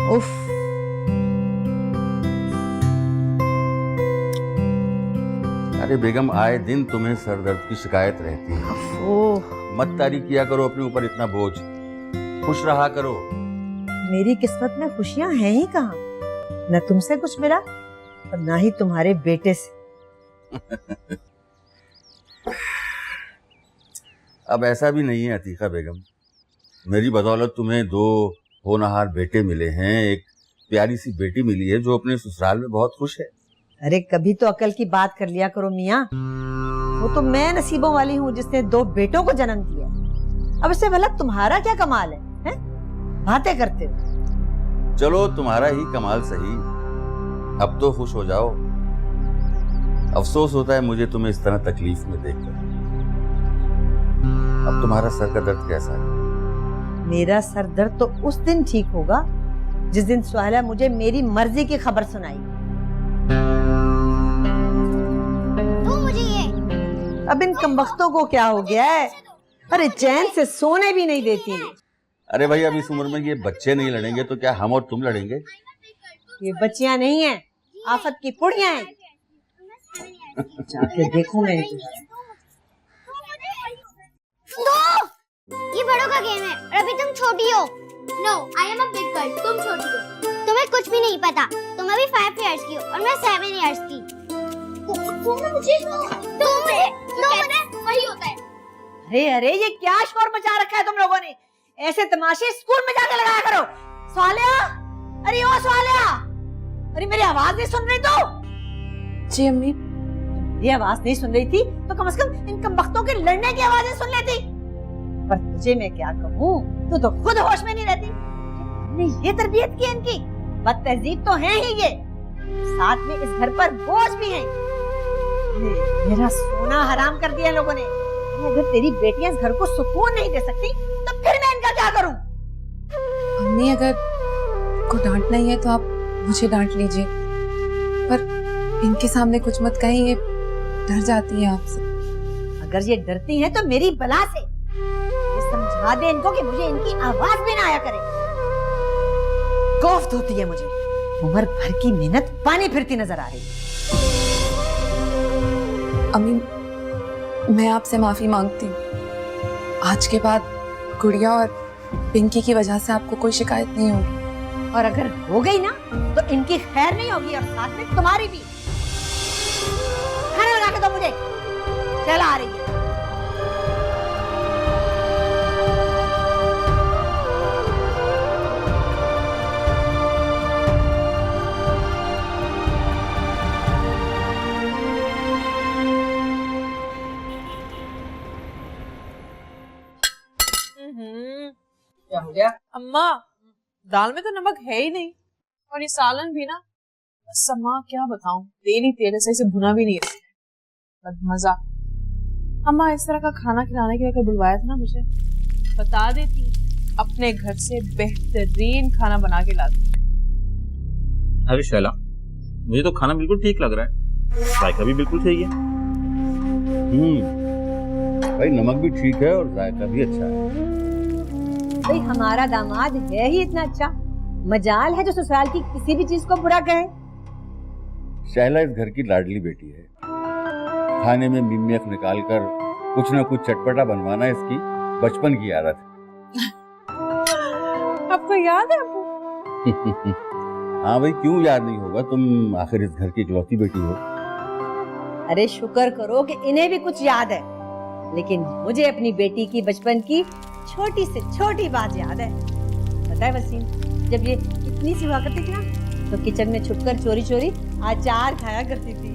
उफ। अरे बेगम, आए दिन तुम्हें सर दर्द की शिकायत रहती है। ओह, मत तारी किया करो अपने ऊपर इतना बोझ, खुश रहा करो। मेरी किस्मत में खुशियां हैं ही कहाँ। न तुमसे कुछ मिला और ना ही तुम्हारे बेटे से। अब ऐसा भी नहीं है अतीका बेगम, मेरी बदौलत तुम्हें 2 होनहार बेटे मिले हैं, एक प्यारी सी बेटी मिली है जो अपने ससुराल में बहुत खुश है। अरे कभी तो अकल की बात कर लिया करो मियाँ। वो तो मैं नसीबों वाली हूँ जिसने 2 बेटों को जन्म दिया। अब इससे भला तुम्हारा क्या कमाल है, हैं? बातें करते हो। चलो तुम्हारा ही कमाल सही, अब तो खुश हो जाओ। अफसोस होता है मुझे तुम्हें इस तरह तकलीफ में देखकर। अब तुम्हारा सर का दर्द कैसा है? मेरा सर दर्द तो उस दिन ठीक होगा जिस दिन सुहेला मुझे मेरी मर्जी की खबर सुनाई। तो मुझे ये। अब इन कमबख्तों को क्या हो गया है? अरे चैन से सोने भी नहीं देती। अरे भाई, अब इस उम्र में ये बच्चे नहीं लड़ेंगे तो क्या हम और तुम लड़ेंगे? ये बच्चियां नहीं हैं, आफत की पुड़ियां हैं। जाके देखो मैं। ये बड़ों का गेम है और अभी तुम छोटी हो। No, I am a big girl, तुम छोटी हो। तुम्हें कुछ भी नहीं पता। तुम अभी 5 इयर्स की हो और मैं 7 इयर्स की। वही होता है। अरे अरे, ये क्या शोर मचा रखा है तुम लोगों ने? ऐसे तमाशे स्कूल में जाके लगाया करो। स्वालिया, अरे ओ स्वालिया, अरे मेरी आवाज नहीं सुन रही तो? जी अम्मी। ये आवाज नहीं सुन रही थी तो कम से कम इन कमबख्तों के लड़ने की आवाजें सुन लेती। पर तुझे मैं क्या कहूँ, तू तो खुद होश में नहीं रहती। तुमने ये तरबियत की इनकी? बदतहजीब तो है ही ये, साथ में इस घर पर बोझ भी है। मेरा सोना हराम कर दिया लोगों ने। अगर तेरी बेटियां इस घर को सुकून नहीं दे सकती तो फिर मैं इनका क्या करूं? अम्मी, अगर को डांटना ही है तो आप मुझे डांट लीजिए, पर इनके सामने कुछ मत कहें, ये डर जाती है आपसे। अगर ये डरती हैं तो मेरी बला से ये समझा दे इनको कि मुझे इनकी आवाज भी ना आया करे। कोफ्त होती है मुझे, उम्र भर की मेहनत पानी फिरती नजर आ रही है। अम्मी, मैं आपसे माफी मांगती हूँ। आज के बाद गुड़िया और पिंकी की वजह से आपको कोई शिकायत नहीं होगी। और अगर हो गई ना तो इनकी खैर नहीं होगी और साथ में तुम्हारी भी। खाना लगा के दो मुझे, चल आ रही है। क्या हो गया? अम्मा, दाल में तो नमक है ही नहीं और ये सालन भी ना, बस अम्मा क्या बताऊं, तेल ही तेल से इसे भुना भी नहीं है। मजा। अम्मा, इस तरह का खाना खिलाने के लिए अगर बुलवाया था ना मुझे, बता देती, अपने घर से बेहतरीन खाना बना के लाती। अरे शैला, मुझे तो खाना बिल्कुल ठीक लग रहा है, जायका भी बिल्कुल सही है। भाई नमक भी ठीक है और जायका भी अच्छा है। भाई हमारा दामाद है ही इतना अच्छा, मजाल है जो ससुराल की किसी भी चीज को बुरा कहे। शैला इस घर की लाडली बेटी है, खाने में मिमियक निकालकर कुछ न कुछ चटपटा बनवाना इसकी बचपन की आदत है। आपको याद है अबू? हाँ भाई, क्यों याद नहीं होगा, तुम आखिर इस घर की इकलौती बेटी हो। अरे शुक्र करो कि इन्हें भी कुछ याद है, लेकिन मुझे अपनी बेटी की बचपन की छोटी से छोटी बात याद है। पता है वसीम, जब ये इतनी सी हुआ करती थी ना तो किचन में छुपकर चोरी चोरी अचार खाया करती थी।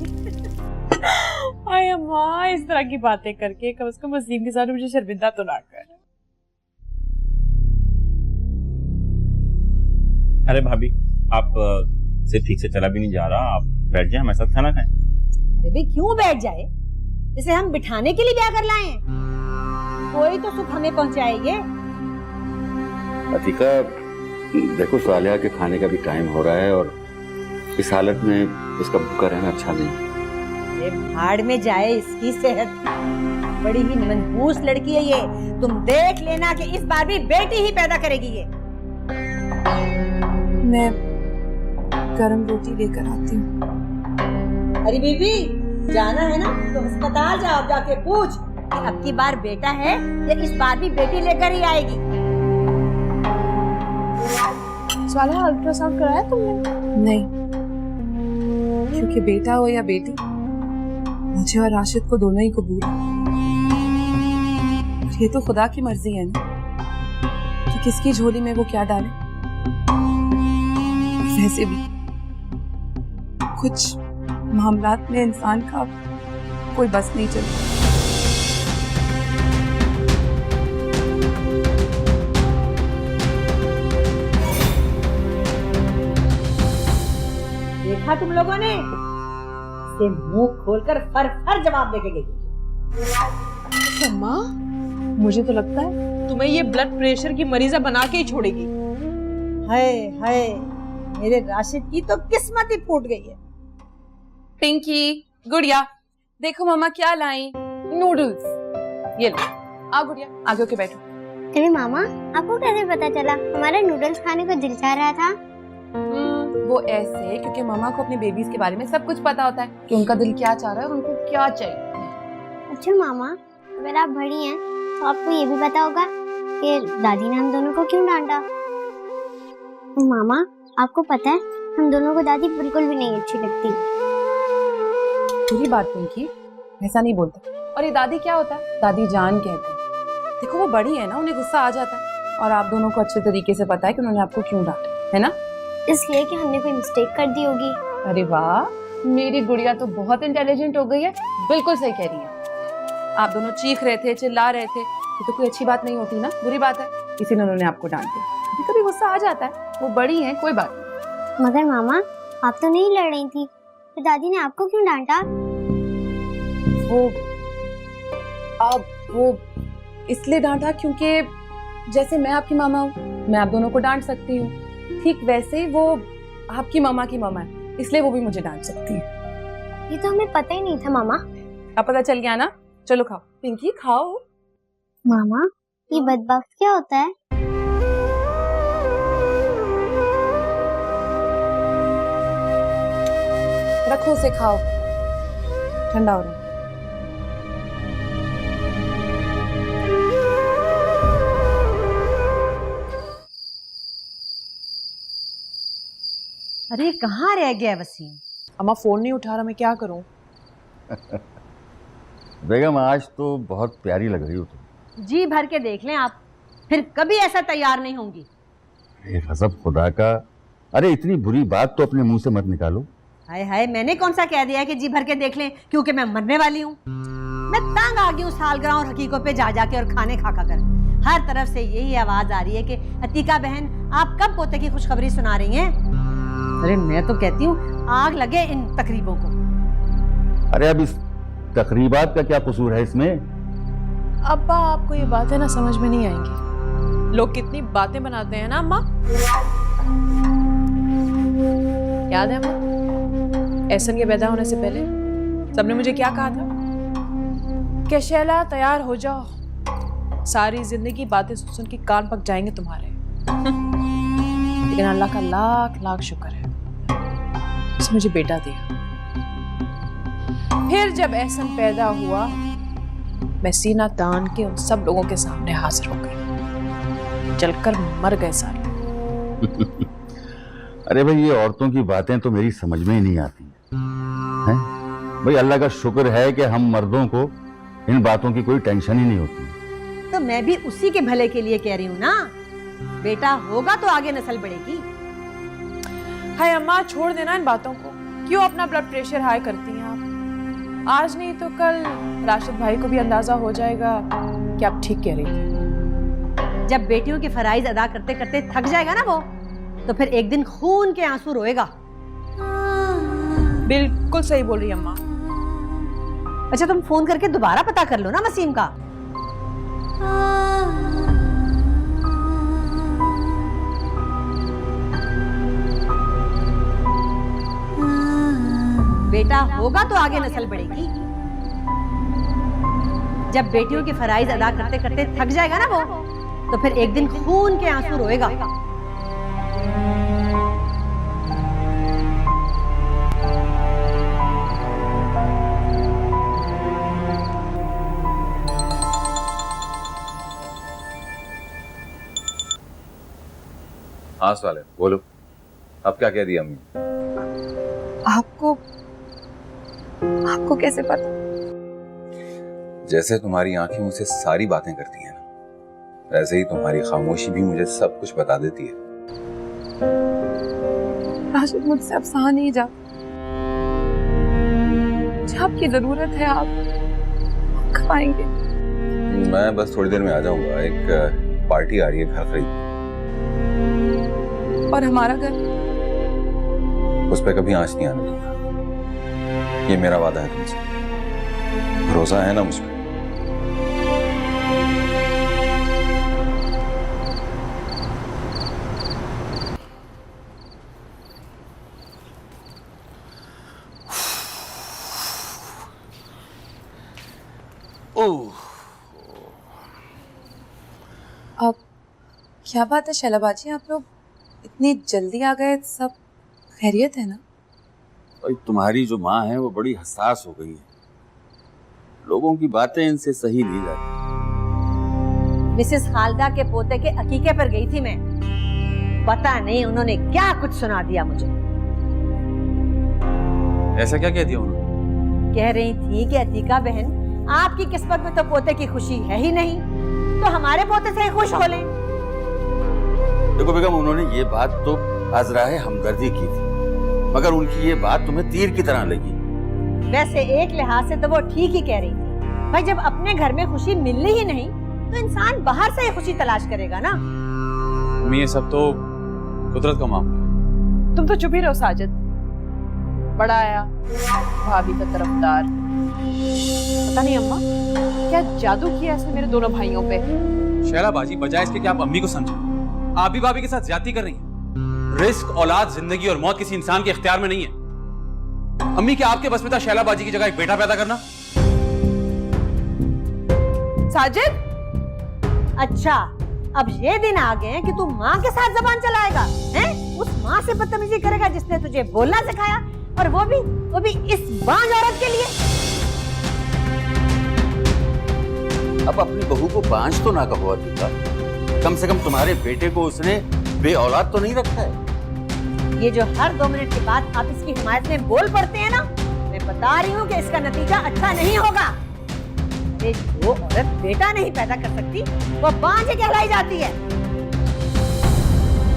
आय अम्मा, इस तरह की बातें करके कम से कम वसीम के साथ मुझे शर्मिंदा तो ना कर। अरे भाभी, आप से ठीक से चला भी नहीं जा रहा, आप बैठ जाए हमारे साथ खाना खाएं। अरे भाई क्यों बैठ जाए, इसे हम बिठाने के लिए ब्याह कर लाए हैं, कोई तो सुख हमें पहुंचाएंगे। अतीका, देखो सालिया के खाने का भी टाइम हो रहा है और इस हालत में इसका भूखा रहना अच्छा नहीं। अरे भाड़ में जाए इसकी सेहत, बड़ी ही मनहूस लड़की है ये। तुम देख लेना कि इस बार भी बेटी ही पैदा करेगी ये। मैं गरम रोटी लेकर आती हूँ। अरे बीबी, जाना है ना तो अस्पताल जाओ, जाके पूछ कि अब की बार बेटा है या इस बार भी बेटी लेकर ही आएगी। स्वाला, अल्ट्रासाउंड कराया तुमने? नहीं, क्योंकि बेटा हो या बेटी, मुझे और राशिद को दोनों ही कबूल है। ये तो खुदा की मर्जी है ना कि किसकी झोली में वो क्या डाले। वैसे भी कुछ मामलात में इंसान का कोई बस नहीं चलता। देखा तुम लोगों ने, इसे मुंह खोलकर फर फर जवाब देके गई। अम्मा, मुझे तो लगता है तुम्हें ये ब्लड प्रेशर की मरीजा बना के ही छोड़ेगी। हाय हाय, मेरे राशिद की तो किस्मत ही फूट गई है। पिंकी, गुड़िया, देखो मम्मा क्या लाई, नूडल्स। ये लो, आ गुड़िया, आगे होके बैठो। अरे मामा, आपको कैसे पता चला? हमारा नूडल्स खाने को दिल चाह रहा था। वो ऐसे क्योंकि मामा को अपने बेबीज के बारे में सब कुछ पता होता है कि उनका दिल क्या चाह रहा है और उनको क्या चाहिए। अच्छा मामा, अगर आप बड़ी हैं तो आपको ये भी पता होगा कि दादी ने हम दोनों को क्यों डांटा। मामा, आपको पता है हम दोनों को दादी बिल्कुल भी नहीं अच्छी लगती। पूरी बात पिंकी, ऐसा नहीं बोलते। और ये दादी क्या होता है? दादी जान कहते हैं। देखो वो बड़ी है ना, उन्हें गुस्सा आ जाता है और आप दोनों को अच्छे तरीके से पता है कि उन्होंने आपको क्यों डांटा, है ना? इसलिए कि हमने कोई मिस्टेक कर दी होगी। अरे वाह, मेरी गुड़िया तो बहुत इंटेलिजेंट हो गई है। बिल्कुल सही कह रही है। आप दोनों चीख रहे थे, चिल्ला रहे थे, ये तो कोई अच्छी बात नहीं होती ना, बुरी बात है। इसीलिए उन्होंने आपको डांट दिया। कभी कभी गुस्सा आ जाता है, वो बड़ी है, कोई बात नहीं। मगर मामा, आप तो नहीं लड़ रही थी, तो दादी ने आपको क्यों डांटा? वो इसलिए डांटा क्योंकि जैसे मैं आपकी मामा हूँ, मैं आप दोनों को डांट सकती हूँ, ठीक वैसे ही वो आपकी मामा की मामा है, इसलिए वो भी मुझे डांट सकती है। ये तो हमें पता ही नहीं था मामा। अब पता चल गया ना? चलो खाओ पिंकी, खाओ। मामा, ये बदबख्त क्या होता है? रखो उसे, खाओ, ठंडा हो रहा है। अरे कहाँ रह गया वसीम? अम्मा फोन नहीं उठा रहा, मैं क्या करूं? बेगम, आज तो बहुत प्यारी लग रही हो तुम। जी भर के देख लें आप, फिर कभी ऐसा तैयार नहीं होंगी। ये गजब खुदा का। अरे इतनी बुरी बात तो अपने मुंह से मत निकालो। हाय हाय, मैंने कौन सा कह दिया है कि जी भर के देख लें, क्योंकि मैं मरने वाली हूँ। मैं तंग आ गई हूँ सालगिरह और हकीकों पे जा जाके और खाने खा खा कर। हर तरफ से यही आवाज आ रही है कि अतीका बहन, आप कब पोते की खुशखबरी सुना रही हैं? अरे मैं तो कहती हूँ आग लगे इन तकरीबों को। अरे अब इस तकरीबात का क्या कसूर है इसमें? अब्बा, आपको ये बातें ना समझ में नहीं आएंगी। लोग कितनी बातें बनाते हैं ना अम्मा। याद है अम्मा, एहसन के पैदा होने से पहले सबने मुझे क्या कहा था कि शैला तैयार हो जाओ, सारी जिंदगी बातें सुन सुन के कान पक जाएंगे तुम्हारे। लेकिन अल्लाह का लाख लाख शुक्र है, उसने मुझे बेटा दिया। फिर जब एहसन पैदा हुआ, मैं सीना तान के उन सब लोगों के सामने हाजिर हो गई। जलकर मर गए सारे। अरे भाई, ये औरतों की बातें तो मेरी समझ में ही नहीं आती हैं। भाई अल्लाह का शुक्र है कि हम मर्दों को इन बातों की कोई टेंशन ही नहीं होती। तो मैं भी उसी के भले के लिए कह रही हूँ ना, बेटा होगा तो आगे नस्ल बढ़ेगी। हाय अम्मा, छोड़ देना इन बातों को। क्यों अपना ब्लड प्रेशर हाई करती हैं आप? आज नहीं तो कल राशिद भाई को भी अंदाजा हो जाएगा कि आप ठीक कह रही थी। जब बेटियों के फराइज अदा करते करते थक जाएगा ना वो, तो फिर एक दिन खून के आंसू रोएगा। बिल्कुल सही बोल रही है अम्मा। अच्छा, तुम फोन करके दोबारा पता कर लो ना वसीम का। बेटा होगा तो आगे नस्ल बढ़ेगी। जब बेटियों के फराइज अदा करते करते थक जाएगा ना वो, तो फिर एक दिन खून के आंसू रोएगा। हाँ साले बोलो, अब क्या कह दिया अम्मी? आपको कैसे पता? जैसे तुम्हारी आंखें मुझसे सारी बातें करती हैं ना, वैसे ही तुम्हारी खामोशी भी मुझे सब कुछ बता देती है। राशिद, मुझसे अब सहा नहीं जा। मुझे आपकी जरूरत है। आप कब आएंगे? मैं बस थोड़ी देर में आ जाऊंगा, एक पार्टी आ रही है घर खरीद। और हमारा घर? उस पर कभी आंच नहीं आने दूंगा, ये मेरा वादा है तुमसे। भरोसा है ना मुझ पर? अब क्या बात है शैला बाजी, आप लोग इतनी जल्दी आ गए? सब खैरियत है ना? भाई तुम्हारी जो माँ है वो बड़ी हसास हो गई है, लोगों की बातें इनसे सही नहीं जाती। मिसेस खालदा के पोते के अकीके पर गई थी मैं, पता नहीं उन्होंने क्या कुछ सुना दिया मुझे। ऐसा क्या कह दिया उन्होंने? कह रही थी कि अतीका बहन, आपकी किस्मत में तो पोते की खुशी है ही नहीं, तो हमारे पोते से ही खुश हो लें। देखो बेगम, उन्होंने ये बात तो आज़राए हमदर्दी की थी, मगर उनकी ये बात तुम्हें तीर की तरह लगी। वैसे एक लिहाज से तो वो ठीक ही कह रही थी। भाई जब अपने घर में खुशी मिलनी ही नहीं तो इंसान बाहर से ही खुशी तलाश करेगा ना। ये सब तो कुदरत का मामला है। तुम तो चुप ही रहो साजिद। बड़ा आया भाभी का तरफदार। पता नहीं अम्मा क्या जादू किया इसने मेरे दोनों भाइयों पे। शैला बाजी, बजाय इसके कि आप अम्मी को समझें, आप भी भाभी के साथ ज्यादती कर रही हैं। रिस्क, औलाद, जिंदगी और मौत किसी इंसान के इख्तियार में नहीं है। अम्मी, क्या आपके बस में था शैला बाजी की जगह एक बेटा पैदा करना? साजिद, अच्छा अब ये दिन आ गए कि तू माँ के साथ जबान चलाएगा हैं? उस माँ से बदतमीजी करेगा जिसने तुझे बोलना सिखाया, और वो भी इस बांझ औरत के लिए। अब अपनी बहू को बांझ तो ना कहो अतीका, कम से कम तुम्हारे बेटे को उसने बे औलाद तो नहीं रखा है। ये जो हर 2 मिनट के बाद आप इसकी हिमायत में बोल पड़ते हैं ना, मैं बता रही हूँ कि इसका नतीजा अच्छा नहीं होगा। अरे जो औरत बेटा नहीं पैदा कर सकती वो बांझ कहलाई जाती है।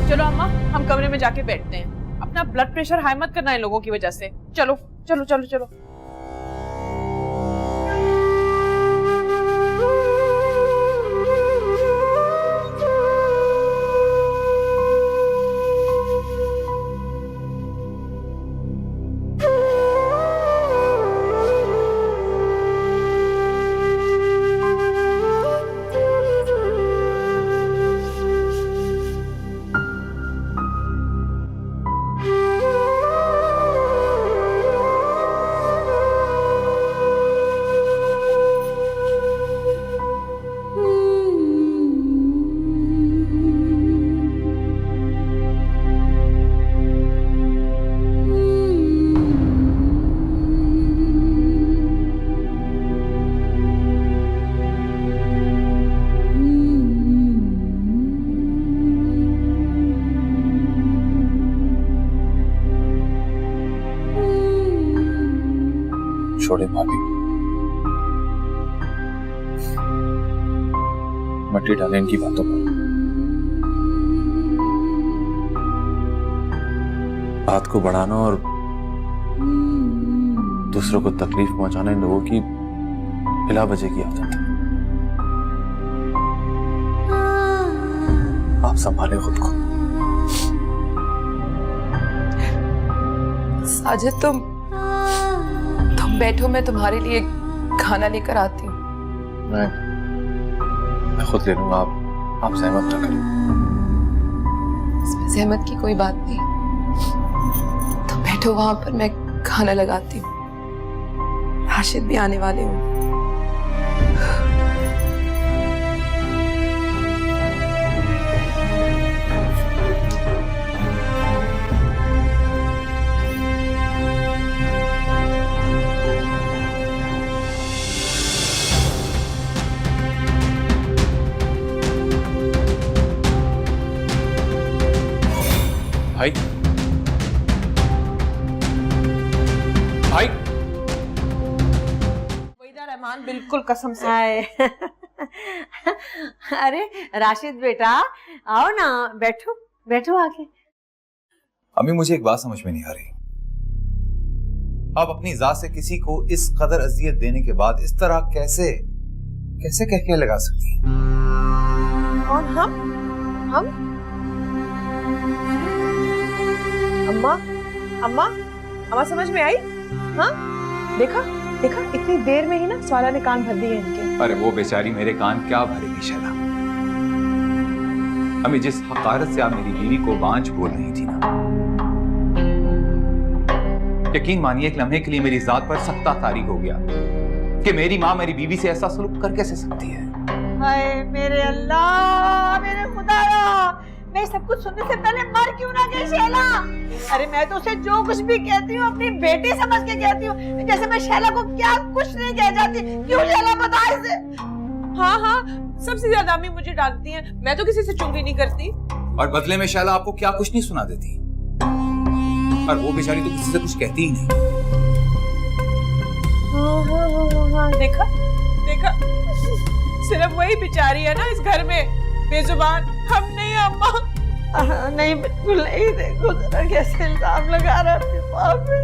चलो अम्मा, हम कमरे में जाके बैठते हैं। अपना ब्लड प्रेशर हाई मत करना इन लोगों की वजह से। चलो चलो चलो चलो। छोड़े भाभी, मट्टी डालें इनकी बातों पर। बात को बढ़ाना और दूसरों को तकलीफ पहुंचाना इन लोगों की बिला वजह की आदत है। आप संभालें खुद को। साजिद, तुम बैठो, मैं तुम्हारे लिए खाना लेकर आती हूँ। मैं खुद ले लूंगा, आप सहमत ना करें। इसमें सहमत की कोई बात नहीं। तुम बैठो वहां पर, मैं खाना लगाती हूँ। राशिद भी आने वाले हूँ। भाई भाई वहीदा रहमान बिल्कुल कसम से। हाय अरे राशिद बेटा आओ ना, बैठो बैठो आके। अम्मी मुझे एक बात समझ में नहीं आ रही, आप अपनी जात से किसी को इस कदर अजियत देने के बाद इस तरह कैसे कैसे कह के लगा सकती हैं? और हम अम्मा अम्मा अम्मा समझ में आई? हाँ देखा देखा, इतनी देर में ही ना स्वाला ने कान भर दिए इनके। अरे वो बेचारी मेरे कान क्या भरेगी शैला। अम्मी जिस हकारत से आप मेरी बीवी को बांझ बोल रही थी ना, यकीन मानिए एक लम्हे के लिए मेरी जात पर सख्ता तारी हो गया कि मेरी माँ मेरी बीवी से ऐसा सलूक कर कैसे सकती है। हाय मेरे अल्लाह, मेरे खुदाया, मैं सब कुछ सुनने से पहले मर क्यों ना गई शैला। अरे मैं तो उसे जो कुछ भी कहती हूँ अपनी बेटी समझ के कहती हूँ, जैसे मैं शैला को क्या कुछ नहीं कह जाती। क्यों शैला, बता इसे। हाँ हाँ, सबसे ज्यादा अम्मी मुझे डांटती हैं, मैं तो किसी से चुगली नहीं करती। और बदले में शैला आपको क्या कुछ नहीं सुना देती, और वो बेचारी तो किसी से कुछ कहती ही नहीं। हाँ, देखा देखा, सिर्फ वही बेचारी है ना इस घर में बेजुबान, हम नहीं अम्मा। नहीं बिल्कुल नहीं, देखो जरा कैसे इल्जाम लगा रहा है अपनी माँ पे।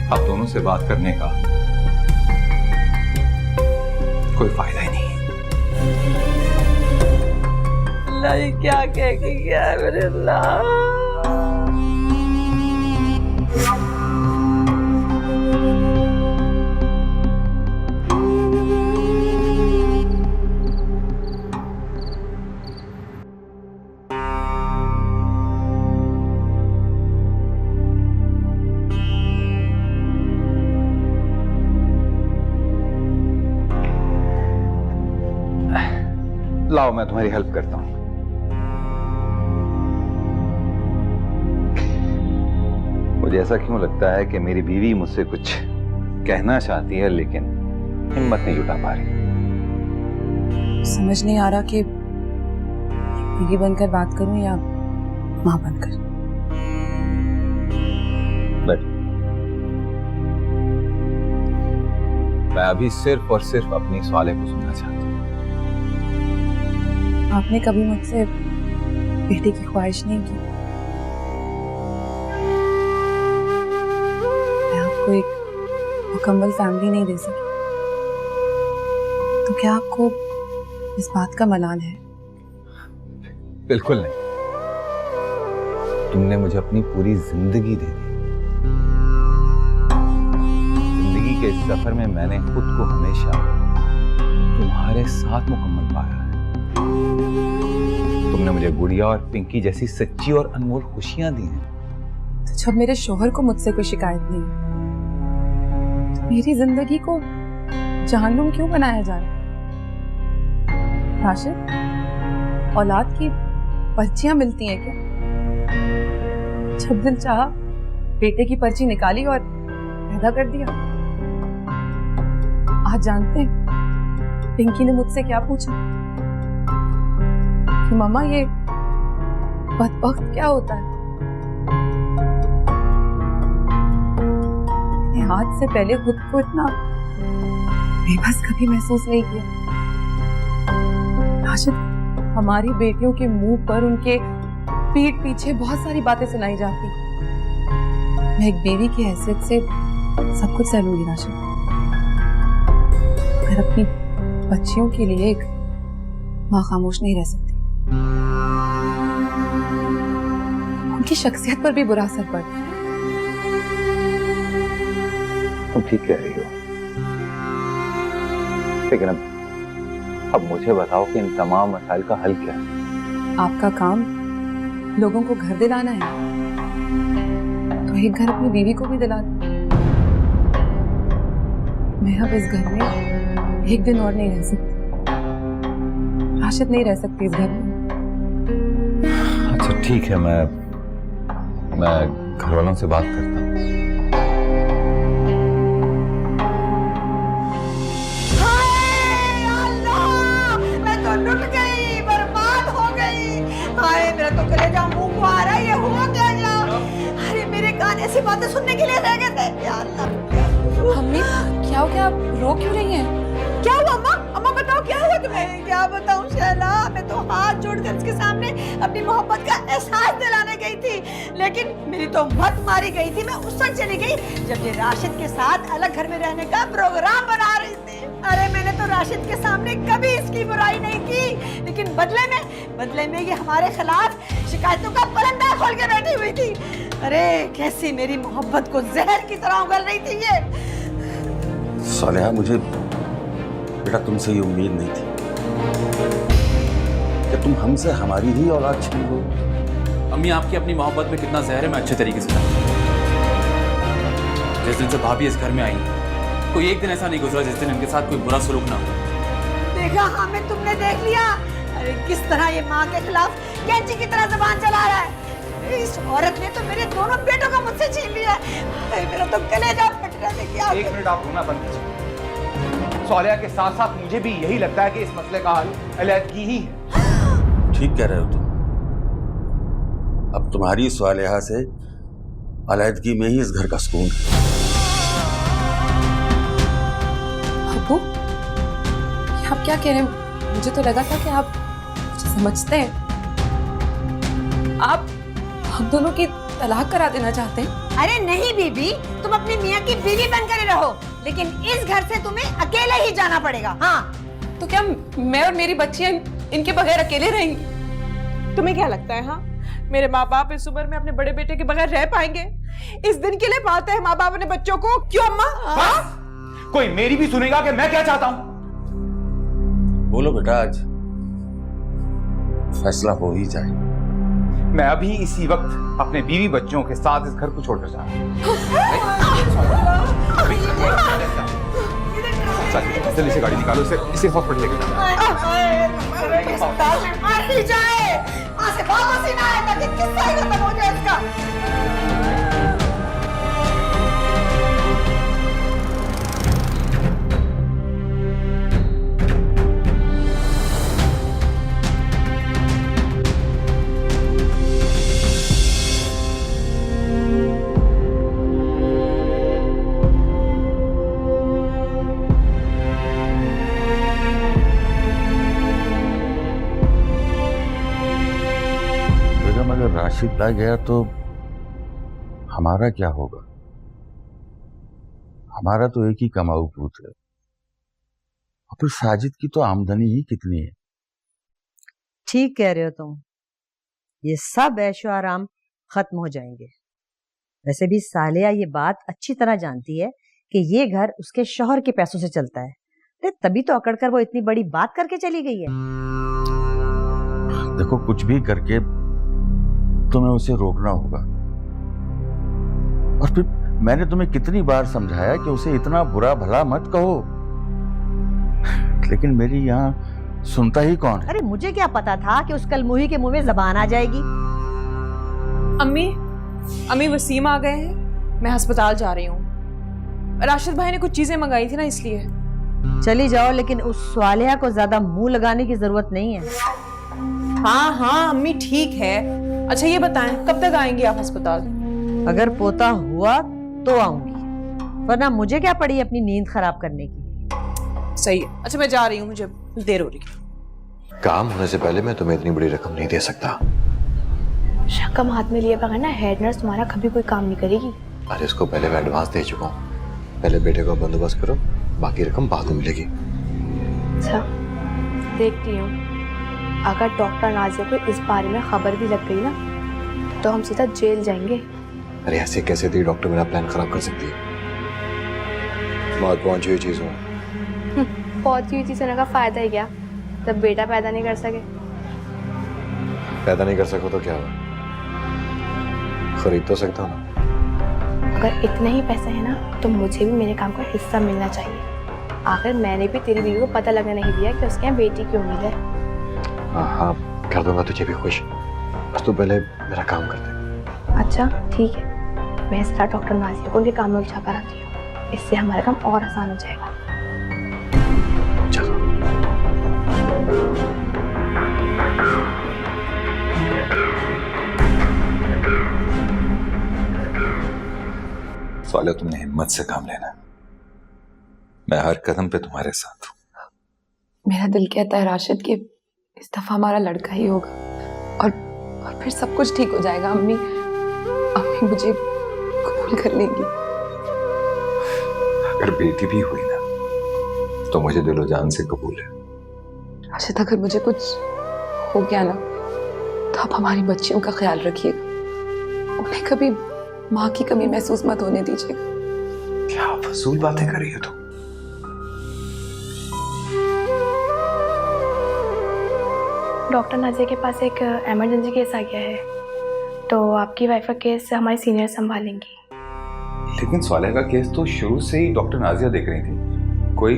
आप दोनों से बात करने का कोई फायदा ही नहीं है। अल्लाह ये क्या कह के गया है मेरे अल्लाह। लाओ मैं तुम्हारी हेल्प करता हूं। मुझे ऐसा क्यों लगता है कि मेरी बीवी मुझसे कुछ कहना चाहती है लेकिन हिम्मत नहीं जुटा पा रही। समझ नहीं आ रहा कि बीवी बनकर बात करूं या मां बनकर। बट मैं अभी सिर्फ और सिर्फ अपनी सवाले को सुनना चाहता हूं। आपने कभी मुझसे बेटे की ख्वाहिश नहीं की। मैं आपको एक मुकम्मल फैमिली नहीं दे सकी, तो क्या आपको इस बात का मलाल है? बिल्कुल नहीं। तुमने मुझे अपनी पूरी जिंदगी दे दी। जिंदगी के इस सफर में मैंने खुद को हमेशा तुम्हारे साथ मुकम्मल पाया है। तुमने मुझे गुड़िया और पिंकी जैसी सच्ची और अनमोल खुशियां दी हैं। तो जब मेरे शोहर को मुझसे कोई शिकायत नहीं, तो मेरी जिंदगी को जहन्नुम क्यों बनाया जा रहा है? राशिद, औलाद की पर्चियां मिलती हैं क्या? जब दिल चाहा बेटे की पर्ची निकाली और पैदा कर दिया। आज जानते हैं पिंकी ने मुझसे क्या पूछा कि मम्मा ये बदबख्त क्या होता है? मैंने आज से पहले खुद को इतना बेबस कभी महसूस नहीं किया। राशिद, हमारी बेटियों के मुंह पर उनके पीठ पीछे बहुत सारी बातें सुनाई जाती। मैं एक बीवी की हैसियत से सब कुछ सह लूंगी राशिद, अगर अपनी बच्चियों के लिए एक माँ खामोश नहीं रह सकती। उनकी शख्सियत पर भी बुरा असर पड़ता है। तुम ठीक कह रही हो, लेकिन अब मुझे बताओ कि इन तमाम मसाइल का हल क्या है? आपका काम लोगों को घर दिलाना है, तो एक घर अपनी बीवी को भी दिला दो। मैं अब इस घर में एक दिन और नहीं रह सकती। राशिद नहीं रह सकती इस घर में। अच्छा ठीक है, मैं घर वालों से बात करता हूँ। हाय अल्लाह, मैं तो लुट सी बातें सुनने के लिए रह गए थे। या अल्लाह। अम्मी क्या हो गया, आप रो क्यों रही हैं? क्या हुआ अम्मा? अम्मा बताओ क्या हुआ तुम्हें? क्या बताऊं शैला, मैं तो हाथ जोड़कर इसके सामने अपनी मोहब्बत का एहसास दिलाने गई थी, लेकिन मेरी तो मत मारी गई थी। मैं उस वक्त चली गई जब ये राशिद के साथ अलग घर में रहने का प्रोग्राम बना रही थी। अरे मैंने तो राशिद के सामने कभी इसकी बुराई नहीं की, लेकिन बदले में ये हमारे खिलाफ शिकायतों का पलंदा खोल के बैठी हुई थी। अरे कैसी मेरी मोहब्बत को जहर की तरह उगल रही थी ये। सालेहा, मुझे बेटा तुमसे ये उम्मीद नहीं थी कि तुम हमसे हमारी ही औलाद छीन लो। अम्मी, आपकी अपनी मोहब्बत में कितना जहर है मैं अच्छे तरीके से जानता हूं। जिस दिन से भाभी इस घर में आई, कोई एक दिन ऐसा नहीं गुजरा जिस दिन इनके साथ कोई बुरा सलूक ना हो। देखा हामिद, तुमने देख लिया अरे किस तरह ये माँ के खिलाफ कैंची की तरह जुबान चला रहा है। इस औरत ने तो मेरे दोनों बेटों का मुझसे छीन लिया। मेरा तो कलेजा फट रहा है। क्या एक मिनट आप रोना बंद कीजिए। सौलिया के साथ साथ मुझे भी यही लगता है कि इस मसले का हल अलैदगी ही है। ठीक कह रहे हो तुम। अब तुम्हारी सालेहा से अलैदगी में ही इस घर का सुकून है। अब्बू, ये आप क्या कह रहे हैं? मुझे तो लगा था कि आप मुझे समझते हैं। आप हम दोनों की तलाक करा देना चाहते हैं? अरे नहीं बीबी, तुम अपनी मियाँ की बीवी बनकर ही रहो, लेकिन इस घर से तुम्हें अकेले ही जाना पड़ेगा। हाँ, तो क्या मैं और मेरी बच्चियां इनके बगैर अकेले रहेंगी? तुम्हें क्या लगता है? हाँ, मेरे माँ बाप इस उम्र में अपने बड़े बेटे के बगैर रह पाएंगे? इस दिन के लिए पालते हैं माँ बाप अपने बच्चों को, क्यों अम्मा? हाँ? कोई मेरी भी सुनेगा कि मैं क्या चाहता हूँ? बोलो बेटा, आज फैसला हो ही जाए। मैं अभी इसी वक्त अपने बीवी बच्चों के साथ इस घर को छोड़कर जा रहा हूँ। जल्दी से गाड़ी निकालो, इसे हॉस्पिटल लेके जाना। अगर राशिद आ गया तो हमारा क्या होगा? हमारा तो एक ही कमाऊ पूत है, और फिर साजिद की तो आमदनी ही कितनी है। ठीक कह रहे हो तुम, ये सब ऐशो आराम खत्म हो जाएंगे। वैसे भी सालिया ये बात अच्छी तरह जानती है कि ये घर उसके शौहर के पैसों से चलता है, तभी तो अकड़कर वो इतनी बड़ी बात करके चली गई है। देखो, कुछ भी करके तुम्हें उसे रोकना होगा। और फिर मैंने तुम्हें कितनी बार समझाया कि उसे इतना बुरा भला मत कहो, लेकिन मेरी यहाँ सुनता ही कौन है? अरे मुझे क्या पता था कि उस कलमुही के मुंह में जबान आ जाएगी। अम्मी वसीम आ गए हैं, मैं अस्पताल जा रही हूँ। राशिद भाई ने कुछ चीजें मंगाई थी ना, इसलिए। चली जाओ, लेकिन उस सालिया को ज्यादा मुंह लगाने की जरूरत नहीं है। हाँ अम्मी ठीक है। अच्छा ये बताएं, कब तक आएंगे आप अस्पताल? अगर पोता हुआ तो आऊंगी, वरना मुझे क्या पड़ी अपनी नींद खराब करने की। सही है। अच्छा मैं जा रही हूँ, मुझे देर हो रही है। काम होने से पहले मैं तुम्हें इतनी बड़ी रकम नहीं दे सकता। रकम हाथ में लिए बगैर ना हेड नर्स तुम्हारा कभी कोई काम नहीं करेगी। अरे इसको पहले मैं एडवांस दे चुका हूँ, पहले बेटे का बंदोबस्त करो, बाकी रकम बाद में मिलेगी। अच्छा देखती हूँ, अगर डॉक्टर नाजिया को इस बारे में खबर भी लग गई ना तो हम सीधा जेल जाएंगे। अरे ऐसे कैसे थी डॉक्टर मेरा प्लान खराब कर सकती है? मौत पहुंची हुई चीज हूँ। पहुंची हुई चीज होने का फायदा ही क्या जब बेटा पैदा नहीं कर सके? पैदा नहीं कर सको तो क्या हुआ, खरीद तो सकता हूँ ना। अगर इतने ही पैसे हैं ना तो मुझे भी मेरे काम का हिस्सा मिलना चाहिए। आखिर मैंने भी तेरी बीवी को पता लगने नहीं दिया कि उसके यहाँ बेटी की उम्मीद है। हाँ कर दूंगा तुझे भी खुश, बस तू पहले मेरा काम कर दे। अच्छा ठीक है, मैं जरा डॉक्टर नाजिया को उनके काम में उलझा कर आती हूँ, इससे हमारा काम और आसान हो जाएगा। चलो। सालिया, तुमने हिम्मत से काम लेना है। मैं हर कदम पे तुम्हारे साथ हूँ। मेरा दिल कहता है राशिद कि इस दफा हमारा लड़का ही होगा और फिर सब कुछ ठीक हो जाएगा। अम्मी मुझे कबूल कर लेंगी। अगर बेटी भी हुई ना तो मुझे दिलो जान से कबूल है। राशिद, अगर मुझे कुछ हो गया ना तो आप हमारी बच्चियों का ख्याल रखिएगा। उन्हें कभी माँ की कमी महसूस मत होने दीजिएगा। क्या फजूल बातें कर रही है तुम? डॉक्टर नाजिया के पास एक इमरजेंसी केस आ गया है, तो आपकी वाइफ का केस हमारी सीनियर संभालेंगी। लेकिन सालिया का केस तो शुरू से ही डॉक्टर नाजिया देख रही थी। कोई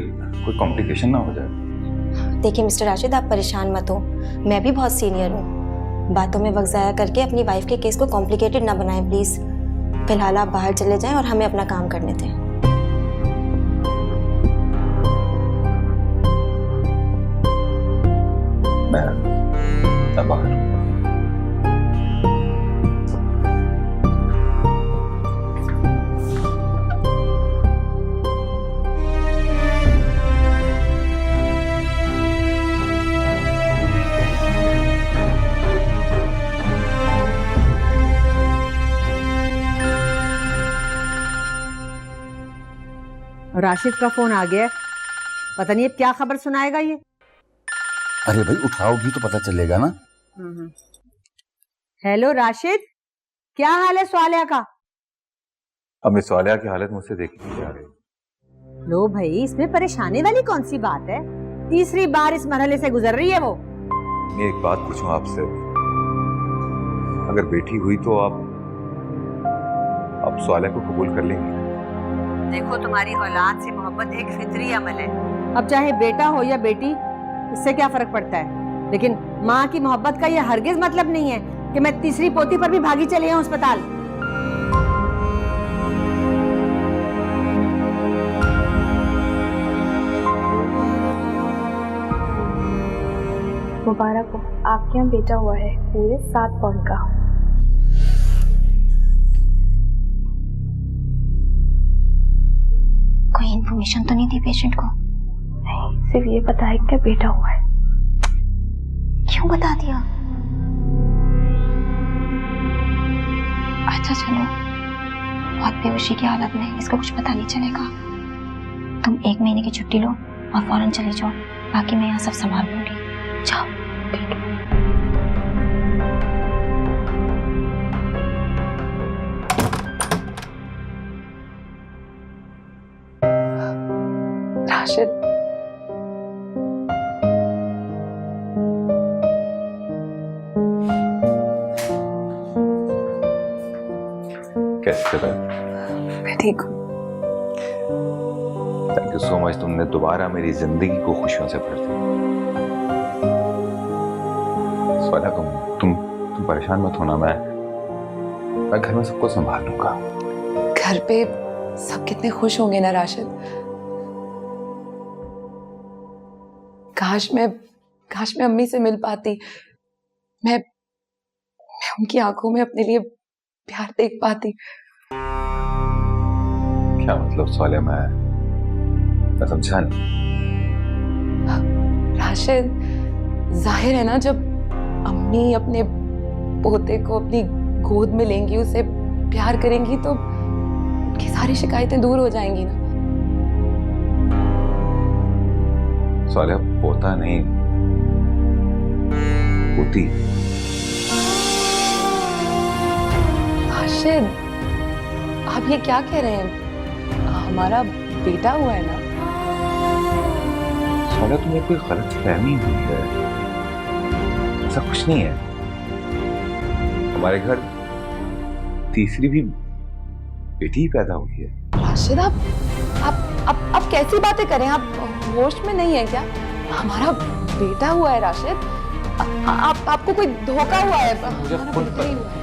कॉम्प्लिकेशन ना हो जाए। देखिए मिस्टर राशिद, आप परेशान मत हो, मैं भी बहुत सीनियर हूँ। बातों में वक्त ज़ाया करके अपनी वाइफ के केस को कॉम्प्लिकेटेड ना बनाएं प्लीज़। फिलहाल आप बाहर चले जाएं और हमें अपना काम करने दें। मैं बाहर हूँ। राशिद का फोन आ गया, पता नहीं अब क्या खबर सुनाएगा ये। अरे भाई उठाओगी तो पता चलेगा ना। हेलो राशिद, क्या हाल है सालिया का? अब इस सालिया की हालत मुझसे देखी नहीं जा रही। लो भाई, इसमें परेशानी वाली कौन सी बात है? तीसरी बार इस मरहले से गुजर रही है वो। मैं एक बात पूछूं आपसे, अगर बेटी हुई तो आप सालिया को कबूल कर लेंगे? देखो, तुम्हारी औलाद से मोहब्बत एक फितरी अमल है। अब चाहे बेटा हो या बेटी, इससे क्या फर्क पड़ता है? लेकिन माँ की मोहब्बत का यह हरगिज मतलब नहीं है कि मैं तीसरी पोती पर भी भागी चली हूँ अस्पताल। मुबारक हो, आपके यहाँ बेटा हुआ है, पूरे 7 पौंड का। कोई इन्फॉर्मेशन तो नहीं दी पेशेंट को? नहीं, सिर्फ ये पता है कि बेटा हुआ है। क्यों बता दिया? अच्छा चलो, बहुत बेहोशी की हालत में, इसको कुछ पता नहीं चलेगा। तुम 1 महीने की छुट्टी लो और फौरन चली जाओ, बाकी मैं यहाँ सब संभाल लूंगी। जाओ। राशिद, कैसे? मैं ठीक हूँ। थैंक यू सो मच, तुमने दोबारा मेरी जिंदगी को खुशियों से भर दिया। सालिया, तुम परेशान मत होना, मैं घर में सबको संभाल लूंगा। घर पे सब कितने खुश होंगे ना राशिद। काश मैं अम्मी से मिल पाती, मैं उनकी आंखों में अपने लिए प्यार देख पाती। क्या मतलब सालिया? मैं समझा नहीं। राशिद, जाहिर है ना, जब अम्मी अपने पोते को अपनी गोद में लेंगी, उसे प्यार करेंगी, तो उनकी सारी शिकायतें दूर हो जाएंगी ना। सालिया, पोता नहीं, पोती। राशिद, आप ये क्या कह रहे हैं? हमारा बेटा हुआ है ना? सालिया, तुम्हें कोई गलतफहमी हुई है, ऐसा कुछ नहीं है। हमारे घर तीसरी भी बेटी ही पैदा हुई है। राशिद, आप कैसी बातें करें? आप होश में नहीं है क्या? हमारा बेटा हुआ है राशिद। आपको कोई धोखा हुआ है? मुझे खुद बेटा ही हुआ है।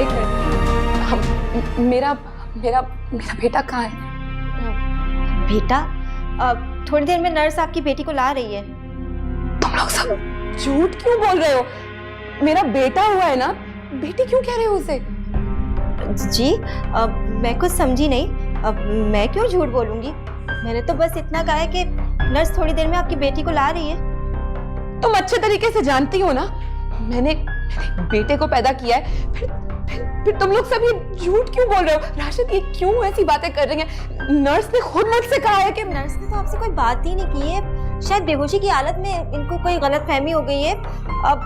एक मिनट, मेरा बेटा कहाँ है? बेटा, थोड़ी देर में नर्स आपकी बेटी को ला रही है। तुम लोग सब झूठ क्यों बोल रहे हो? मेरा बेटा हुआ है ना, बेटी क्यों कह रहे हो उसे? जी, मैं कुछ समझी नहीं। अब मैं क्यों झूठ बोलूंगी? मैंने तो बस इतना कहा है कि नर्स थोड़ी देर में आपकी बेटी को ला रही है। तुम अच्छे तरीके से जानती हो ना, मैंने बेटे को पैदा किया है, फिर तुम लोग सभी झूठ क्यों बोल रहे हो? राशिद, ये क्यों ऐसी बातें कर रही हैं? नर्स ने खुद मुझसे कहा है कि नर्स ने तो आपसे कोई बात ही नहीं की है। शायद बेहोशी की हालत में इनको कोई गलतफहमी हो गई है। अब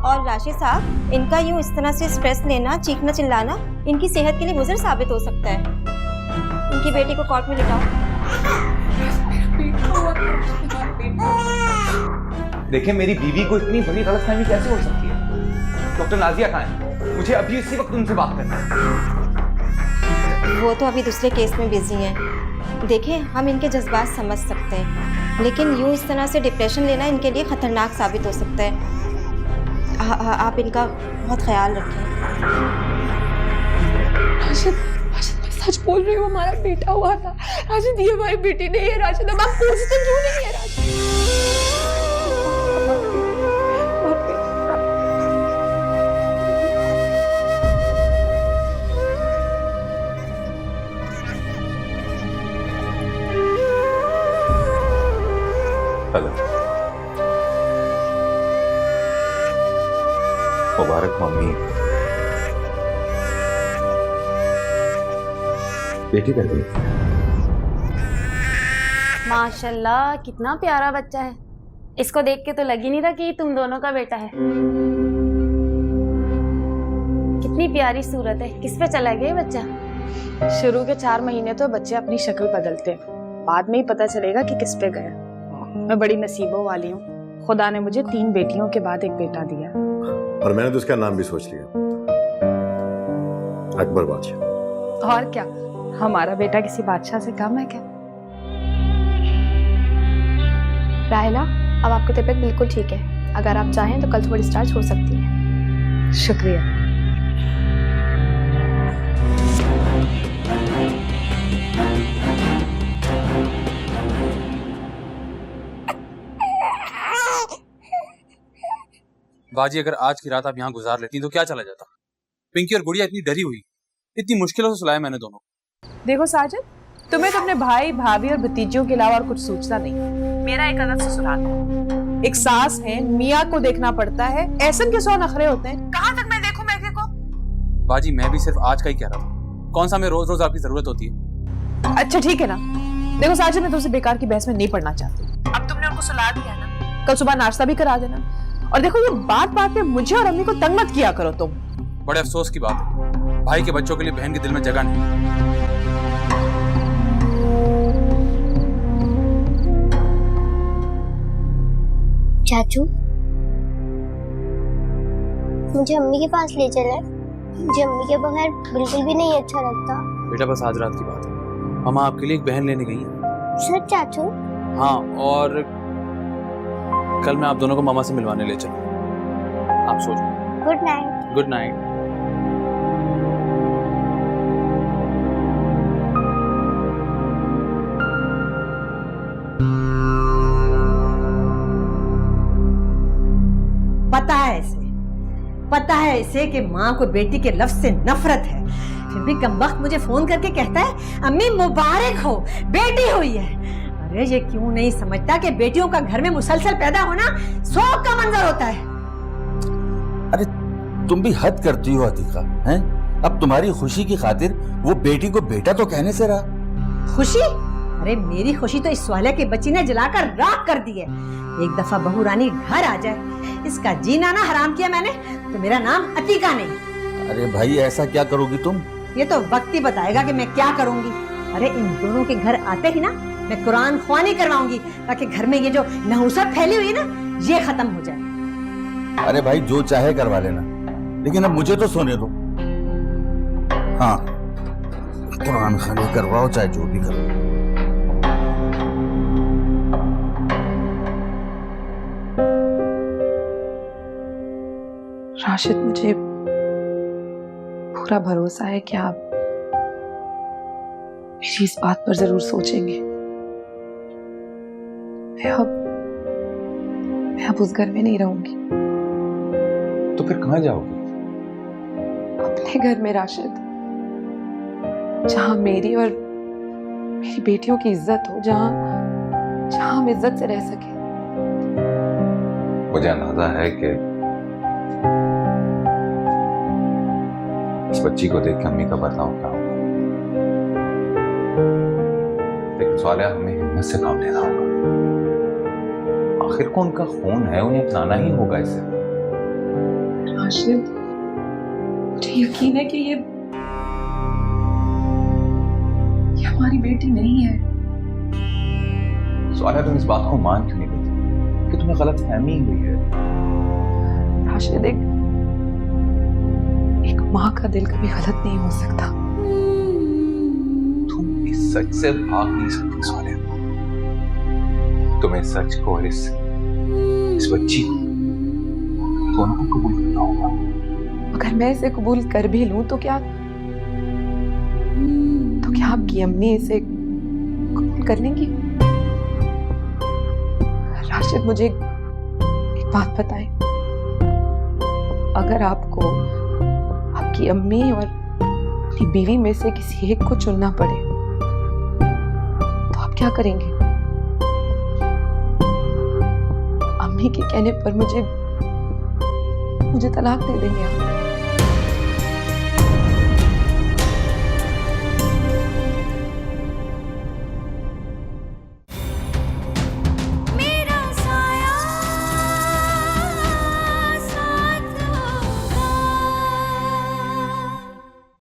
और राशिद साहब, इनका यूं इस तरह से स्ट्रेस लेना, चीखना चिल्लाना इनकी सेहत के लिए मुज़र साबित हो सकता है। इनकी बेटी को कोर्ट में लिटाओ। देखिए, मेरी बीवी को इतनी बड़ी गलतफहमी कैसे हो सकती है? डॉक्टर नाजिया कहाँ है? मुझे अभी इसी वक्त उनसे बात करना है। वो तो अभी दूसरे केस में बिजी हैं। देखिए, हम इनके जज्बात समझ सकते हैं, लेकिन यूं इस तरह से डिप्रेशन लेना इनके लिए खतरनाक साबित हो सकता है। आप इनका बहुत ख्याल रखें। राशिद, मैं सच बोल रही हूँ, हमारा बेटा हुआ था। राशिद, ये हमारी बेटी नहीं है। राशिद, अब आप पूछते क्यों नहीं है? राशिद, मुबारक मम्मी, बेटी कहती है। माशाल्लाह, कितना प्यारा बच्चा है। इसको देख के तो लग ही नहीं रहा कि तुम दोनों का बेटा है। कितनी प्यारी सूरत है। किस पे चला गया बच्चा? शुरू के 4 महीने तो बच्चे अपनी शक्ल बदलते हैं, बाद में ही पता चलेगा कि किस पे गया। मैं बड़ी नसीबों वाली हूँ, खुदा ने मुझे 3 बेटियों के बाद एक बेटा दिया। और मैंने तो उसका नाम भी सोच लिया, अकबर बादशाह। और क्या, हमारा बेटा किसी बादशाह से कम है क्या? राहिला, अब आपकी तबीयत बिल्कुल ठीक है। अगर आप चाहें तो कल थोड़ी स्टार्च हो सकती है। शुक्रिया। बाजी, अगर आज की रात आप यहाँ गुजार लेती तो क्या चला जाता? पिंकी और गुड़िया इतनी डरी हुई, इतनी मुश्किलों से सुलाया मैंने दोनों। देखो साजिद, तुम्हें तो अपने भाई भाभी और भतीजियों के अलावा और कुछ सोचना नहीं। मेरा एक अलग ससुराल है, एक सास है, मियाँ को देखना पड़ता है। ऐसे के 100 नखरे होते हैं। कहाँ तक मैं देखूं मैके को? बाजी, मैं भी सिर्फ आज का ही कह रहा था, कौन सा मैं रोज रोज आपकी जरूरत होती है। अच्छा ठीक है ना। देखो साजिद, मैं तुमसे बेकार की बहस में नहीं पड़ना चाहती। अब तुमने उनको सुला दिया ना, कल सुबह नाश्ता भी करा देना। और देखो, ये बात बात में मुझे और अम्मी को तंग मत किया करो तुम। बड़े अफसोस की बात है, भाई के बच्चों के लिए बहन के दिल में जगह नहीं। चाचू, मुझे अम्मी के पास ले चले। मुझे अम्मी के बगैर बिल्कुल भी नहीं अच्छा लगता। बेटा, बस आज रात की बात है, मामा आपके लिए एक बहन लेने गई है। सच चाचू? हाँ, और कल मैं आप दोनों को मामा से मिलवाने ले चलूँ। आप सो जाओ। Good night. Good night. पता है इसे कि माँ को बेटी के लफ्ज से नफरत है, फिर भी कमबख्त मुझे फोन करके कहता है अम्मी मुबारक हो, बेटी हुई है। अरे ये क्यों नहीं समझता कि बेटियों का घर में मुसलसल पैदा होना शौक का मंजर होता है। अरे तुम भी हद करती हो अतीका, हैं? अब तुम्हारी खुशी की खातिर वो बेटी को बेटा तो कहने से रहा। खुशी? अरे मेरी खुशी तो इस स्वाले की बच्ची ने जलाकर राख कर दी है। एक दफा बहू रानी घर आ जाए, इसका जीना ना हराम किया मैंने तो मेरा नाम अतीका नहीं। अरे भाई, ऐसा क्या करोगी तुम? ये तो वक्त ही बताएगा कि मैं क्या करूंगी। अरे इन दोनों के घर आते ही ना मैं कुरान ख्वानी करवाऊंगी, ताकि घर में ये जो नहुसत फैली हुई ना ये खत्म हो जाए। अरे भाई, जो चाहे करवा लेना, लेकिन अब मुझे तो सोने दो। हाँ, कुरान ख्वानी करवाओ चाहे जो भी करो। राशिद, मुझे पूरा भरोसा है कि आप मेरी इस बात पर जरूर सोचेंगे। मैं अब उस घर में नहीं रहूंगी। तो फिर कहाँ जाओगी? अपने घर में राशिद, जहां मेरी और मेरी बेटियों की इज्जत हो, जहाँ जहाँ हम इज्जत से रह सके। मुझे अंदाजा है कि इस बच्ची को देख के अम्मी का बर्ताव क्या होगा, लेकिन सवाल है हमें हिम्मत से काम लेना होगा। आखिर को उनका खून है, उन्हें अपनाना ही होगा इसे। राशिद, मुझे यकीन है कि ये हमारी बेटी नहीं है। सवाल है तुम इस बात को मान क्यों नहीं लेती कि तुम्हें गलत फहमी हुई है। राशिद, एक माँ का दिल कभी गलत नहीं हो सकता। तुम इस सच से भाग नहीं सकती सवाल है। तुम्हें सच को और इस बच्ची को दोनों को कबूल करना होगा। अगर मैं इसे कबूल कर भी लूं तो क्या आपकी अम्मी इसे कबूल कर लेंगी? राशिद, मुझे एक बात बताएं, अगर आपको आपकी अम्मी और अपनी बीवी में से किसी एक को चुनना पड़े तो आप क्या करेंगे? अम्मी के कहने पर मुझे तलाक दे देंगे आप?